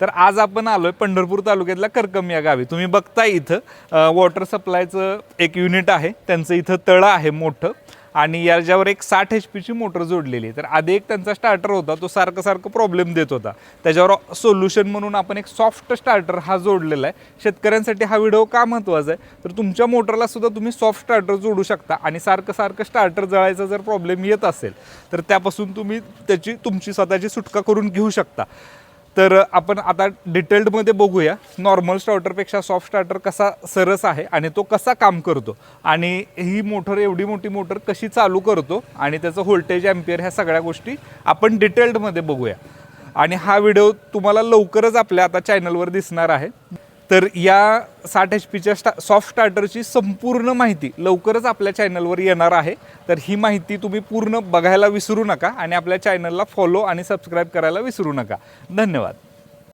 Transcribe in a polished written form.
तर आज आपण आलोय पंढरपूर तालुक्यातल्या करकम या गावी। तुम्ही बघताय इथं वॉटर सप्लायचं एक युनिट आहे, त्यांचं इथं तळं आहे मोठं आणि याच्यावर एक 60 HP ची मोटर जोडलेली आहे। तर आधी एक त्यांचा स्टार्टर होता, तो सारखं प्रॉब्लेम देत होता। त्याच्यावर सोल्युशन म्हणून आपण एक सॉफ्ट स्टार्टर हा जोडलेला आहे। शेतकऱ्यांसाठी हा व्हिडिओ का महत्त्वाचा आहे तर तुमच्या मोटरला सुद्धा तुम्ही सॉफ्ट स्टार्टर जोडू शकता आणि सारखं स्टार्टर जळायचा जर प्रॉब्लेम येत असेल तर त्यापासून तुम्ही तुमची स्वतःची सुटका करून घेऊ शकता। तर आपण आता डिटेल्डमध्ये बघूया नॉर्मल स्टार्टरपेक्षा सॉफ्ट स्टार्टर कसा सरस आहे आणि तो कसा काम करतो आणि ही मोटर एवढी मोठी मोटर कशी चालू करतो आणि त्याचं व्होल्टेज एम्पियर ह्या सगळ्या गोष्टी आपण डिटेल्डमध्ये बघूया। आणि हा व्हिडिओ तुम्हाला लवकरच आपल्या आता चॅनलवर दिसणार आहे। तर या 60 HP च्या सॉफ्ट स्टार्टरची संपूर्ण माहिती लवकरच आपल्या चॅनलवर येणार आहे। तर ही माहिती तुम्ही पूर्ण बघायला विसरू नका आणि आपल्या चॅनलला फॉलो आणि सबस्क्राईब करायला विसरू नका। धन्यवाद।